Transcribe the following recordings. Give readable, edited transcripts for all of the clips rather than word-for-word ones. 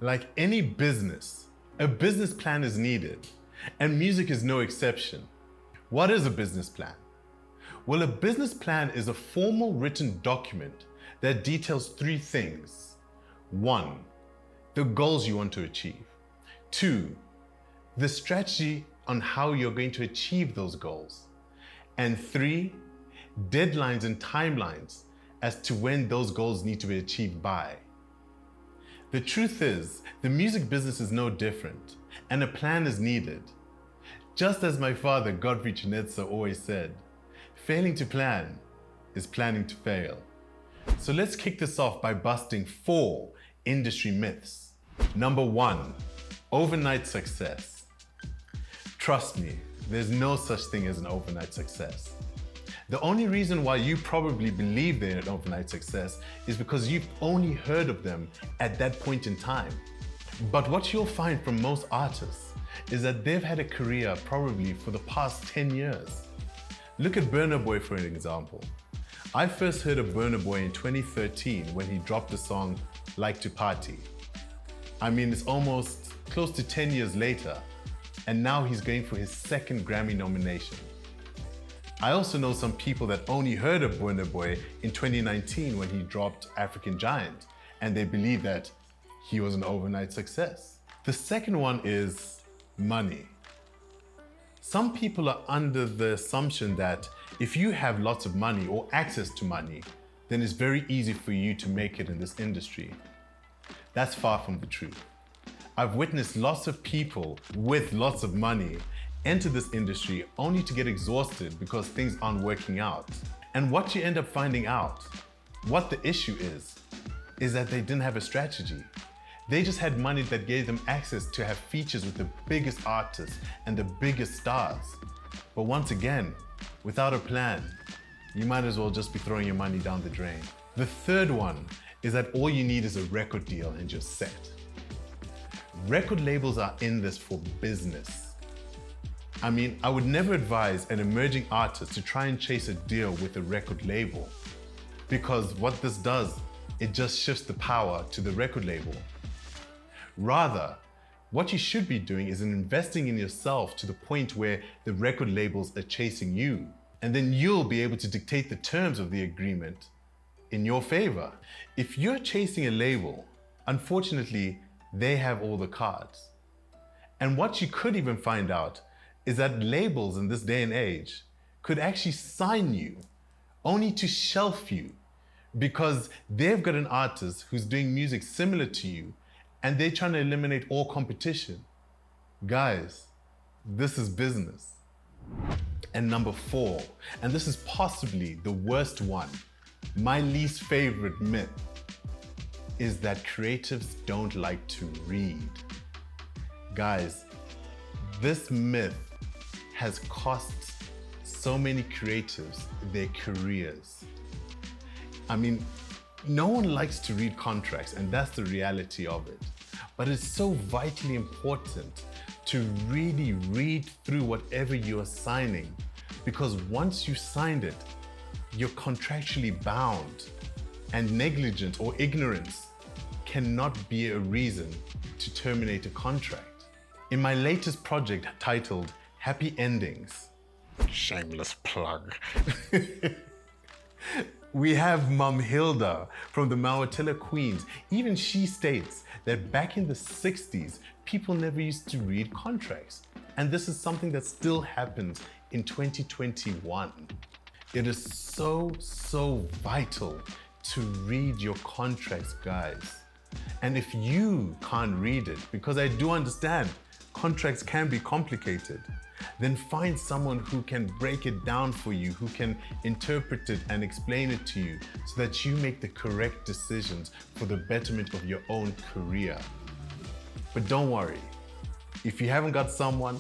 Like any business, a business plan is needed, and music is no exception. What is a business plan? Well, a business plan is a formal written document that details three things. 1, the goals you want to achieve. 2, the strategy on how you're going to achieve those goals. And 3, deadlines and timelines as to when those goals need to be achieved by. The truth is, the music business is no different, and a plan is needed. Just as my father, Munya Chanetsa, always said, failing to plan is planning to fail. So let's kick this off by busting 4 industry myths. Number 1, overnight success. Trust me, there's no such thing as an overnight success. The only reason why you probably believe they're an overnight success is because you've only heard of them at that point in time. But what you'll find from most artists is that they've had a career probably for the past 10 years. Look at Burna Boy for an example. I first heard of Burna Boy in 2013 when he dropped the song Like to Party. I mean, it's almost close to 10 years later, and now he's going for his 2nd Grammy nomination. I also know some people that only heard of Burna Boy in 2019 when he dropped African Giant, and they believe that he was an overnight success. The second one is money. Some people are under the assumption that if you have lots of money or access to money, then it's very easy for you to make it in this industry. That's far from the truth. I've witnessed lots of people with lots of money enter this industry only to get exhausted because things aren't working out. And what you end up finding out, what the issue is that they didn't have a strategy. They just had money that gave them access to have features with the biggest artists and the biggest stars. But once again, without a plan, you might as well just be throwing your money down the drain. The third one is that all you need is a record deal and you're set. Record labels are in this for business. I mean, I would never advise an emerging artist to try and chase a deal with a record label, because what this does, it just shifts the power to the record label. Rather, what you should be doing is investing in yourself to the point where the record labels are chasing you, and then you'll be able to dictate the terms of the agreement in your favor. If you're chasing a label, unfortunately, they have all the cards. And what you could even find out is that labels in this day and age could actually sign you only to shelf you because they've got an artist who's doing music similar to you and they're trying to eliminate all competition. Guys, this is business. And number 4, and this is possibly the worst one, my least favorite myth, is that creatives don't like to read. Guys, this myth has cost so many creatives their careers. I mean, no one likes to read contracts, and that's the reality of it. But it's so vitally important to really read through whatever you are signing, because once you signed it, you're contractually bound, and negligence or ignorance cannot be a reason to terminate a contract. In my latest project titled Happy Endings, shameless plug, we have Mum Hilda from the M.O.T.I Queens. Even she states that back in the 60s, people never used to read contracts. And this is something that still happens in 2021. It is so vital to read your contracts, guys. And if you can't read it, because I do understand contracts can be complicated, then find someone who can break it down for you, who can interpret it and explain it to you so that you make the correct decisions for the betterment of your own career. But don't worry, if you haven't got someone,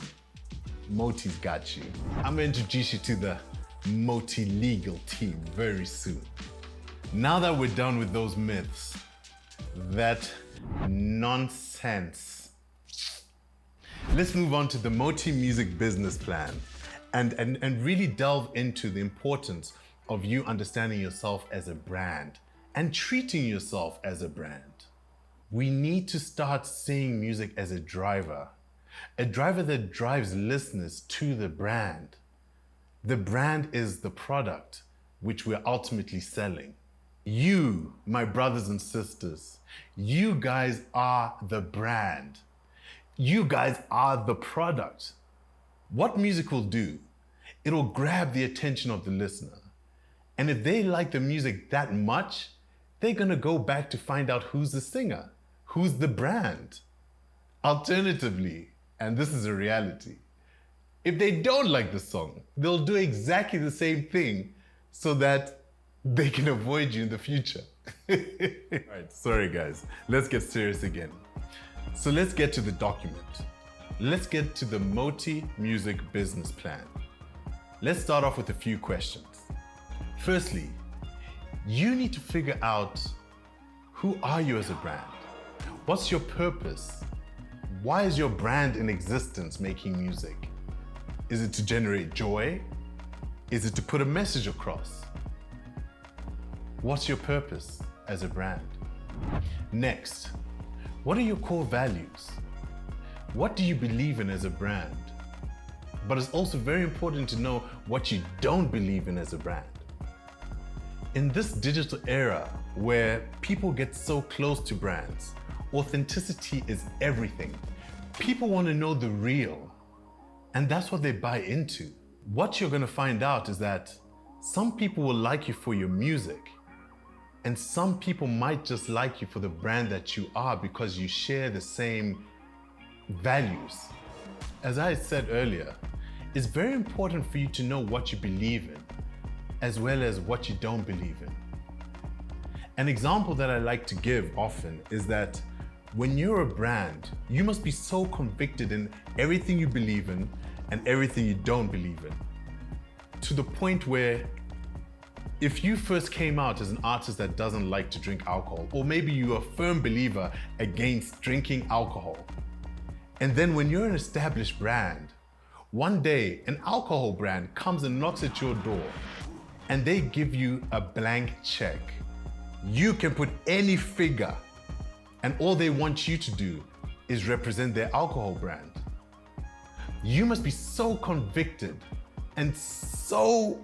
M.O.T.I's got you. I'm gonna introduce you to the M.O.T.I legal team very soon. Now that we're done with those myths, that nonsense, let's move on to the M.O.T.I Music Business Plan and really delve into the importance of you understanding yourself as a brand and treating yourself as a brand. We need to start seeing music as a driver that drives listeners to the brand. The brand is the product which we're ultimately selling. You, my brothers and sisters, you guys are the brand. You guys are the product. What music will do, it'll grab the attention of the listener. And if they like the music that much, they're gonna go back to find out who's the singer, who's the brand. Alternatively, and this is a reality, if they don't like the song, they'll do exactly the same thing so that they can avoid you in the future. All right, sorry guys, let's get serious again. So let's get to the document. Let's get to the M.O.T.I Music Business Plan. Let's start off with a few questions. Firstly, you need to figure out, who are you as a brand? What's your purpose? Why is your brand in existence making music? Is it to generate joy? Is it to put a message across? What's your purpose as a brand? Next, what are your core values? What do you believe in as a brand? But it's also very important to know what you don't believe in as a brand. In this digital era where people get so close to brands, authenticity is everything. People want to know the real, and that's what they buy into. What you're going to find out is that some people will like you for your music, and some people might just like you for the brand that you are because you share the same values. As I said earlier, it's very important for you to know what you believe in, as well as what you don't believe in. An example that I like to give often is that when you're a brand, you must be so convicted in everything you believe in and everything you don't believe in. To the point where if you first came out as an artist that doesn't like to drink alcohol, or maybe you're a firm believer against drinking alcohol, and then when you're an established brand, one day an alcohol brand comes and knocks at your door and they give you a blank check. You can put any figure, and all they want you to do is represent their alcohol brand. You must be so convicted and so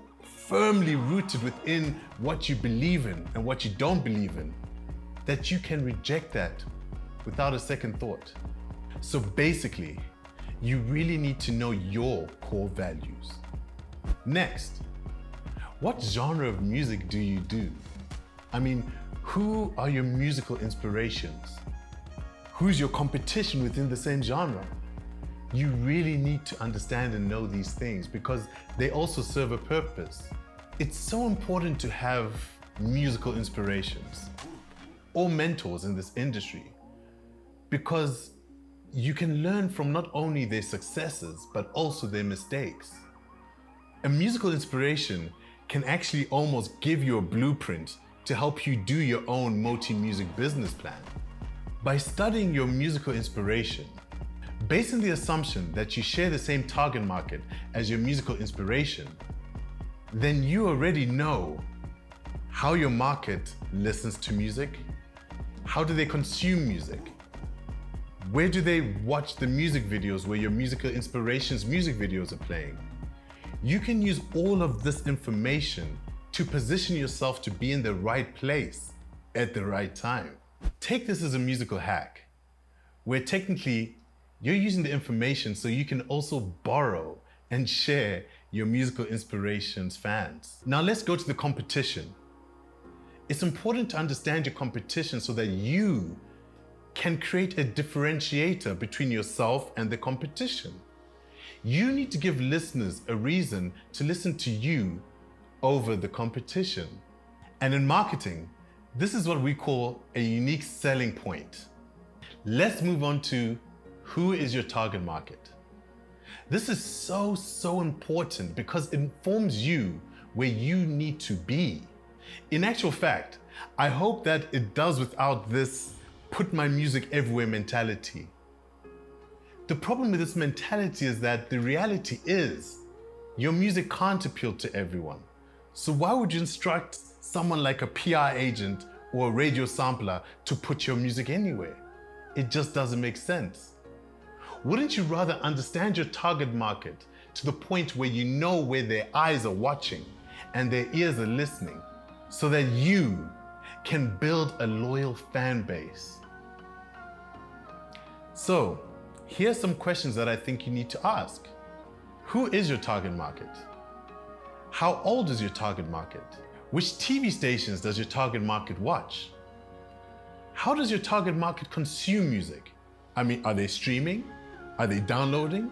firmly rooted within what you believe in and what you don't believe in that you can reject that without a second thought. So basically, you really need to know your core values. Next, what genre of music do you do? I mean, who are your musical inspirations? Who's your competition within the same genre? You really need to understand and know these things because they also serve a purpose. It's so important to have musical inspirations or mentors in this industry because you can learn from not only their successes, but also their mistakes. A musical inspiration can actually almost give you a blueprint to help you do your own M.O.T.I Music Business Plan. By studying your musical inspiration, based on the assumption that you share the same target market as your musical inspiration, then you already know how your market listens to music, how do they consume music, where do they watch the music videos where your musical inspirations music videos are playing. You can use all of this information to position yourself to be in the right place at the right time. Take this as a musical hack, where technically you're using the information so you can also borrow and share your musical inspirations fans. Now let's go to the competition. It's important to understand your competition so that you can create a differentiator between yourself and the competition. You need to give listeners a reason to listen to you over the competition. And in marketing, this is what we call a unique selling point. Let's move on to who is your target market. This is so important because it informs you where you need to be. In actual fact, I hope that it does without this put my music everywhere mentality. The problem with this mentality is that the reality is your music can't appeal to everyone. So why would you instruct someone like a PR agent or a radio sampler to put your music anywhere. It just doesn't make sense. Wouldn't you rather understand your target market to the point where you know where their eyes are watching and their ears are listening, so that you can build a loyal fan base? So, here's some questions that I think you need to ask. Who is your target market? How old is your target market? Which TV stations does your target market watch? How does your target market consume music? I mean, are they streaming? Are they downloading?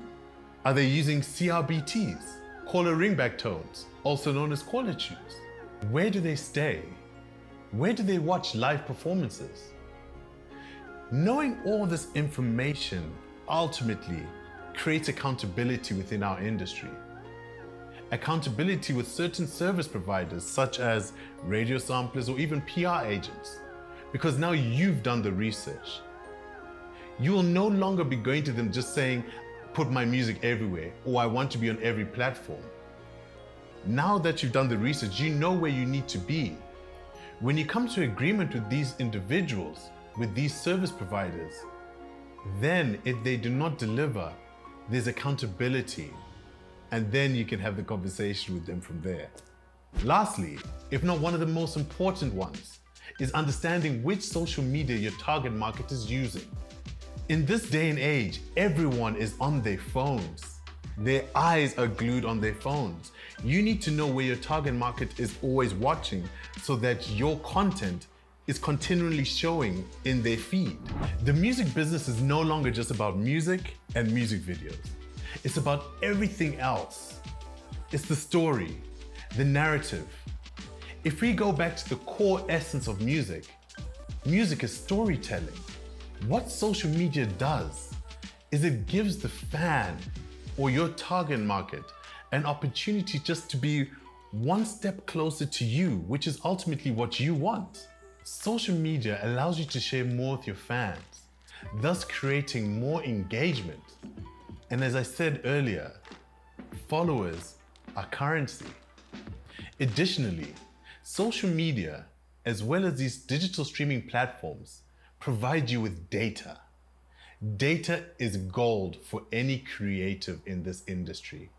Are they using CRBTs, caller ringback tones, also known as caller tunes? Where do they stay? Where do they watch live performances? Knowing all this information ultimately creates accountability within our industry. Accountability with certain service providers such as radio samplers or even PR agents, because now you've done the research. You will no longer be going to them just saying, put my music everywhere, or I want to be on every platform. Now that you've done the research, you know where you need to be. When you come to agreement with these individuals, with these service providers, then if they do not deliver, there's accountability, and then you can have the conversation with them from there. Lastly, if not one of the most important ones, is understanding which social media your target market is using. In this day and age, everyone is on their phones. Their eyes are glued on their phones. You need to know where your target market is always watching so that your content is continually showing in their feed. The music business is no longer just about music and music videos. It's about everything else. It's the story, the narrative. If we go back to the core essence of music, music is storytelling. What social media does is it gives the fan or your target market an opportunity just to be one step closer to you, which is ultimately what you want. Social media allows you to share more with your fans, thus creating more engagement. And as I said earlier, followers are currency. Additionally, social media, as well as these digital streaming platforms, provide you with data. Data is gold for any creative in this industry.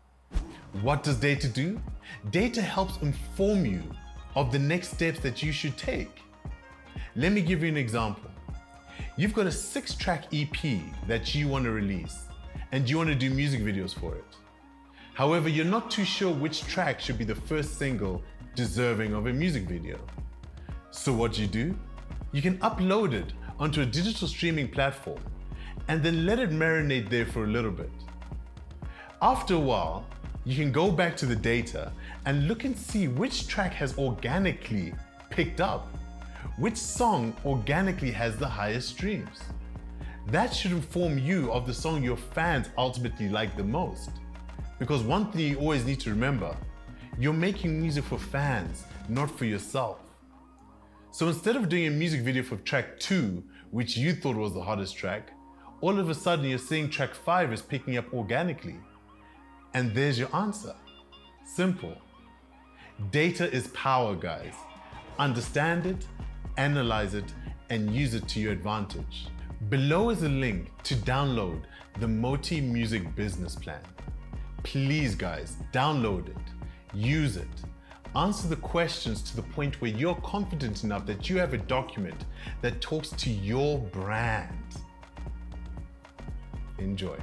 What does data do? Data helps inform you of the next steps that you should take. Let me give you an example. You've got a 6-track EP that you want to release, and you want to do music videos for it. However, you're not too sure which track should be the first single deserving of a music video. So what do? You can upload it onto a digital streaming platform and then let it marinate there for a little bit. After a while, you can go back to the data and look and see which track has organically picked up, which song organically has the highest streams. That should inform you of the song your fans ultimately like the most. Because one thing you always need to remember, you're making music for fans, not for yourself. So instead of doing a music video for track 2, which you thought was the hottest track, all of a sudden you're seeing track 5 is picking up organically. And there's your answer. Simple. Data is power, guys. Understand it, analyze it, and use it to your advantage. Below is a link to download the M.O.T.I Music Business Plan. Please, guys, download it, use it. Answer the questions to the point where you're confident enough that you have a document that talks to your brand. Enjoy.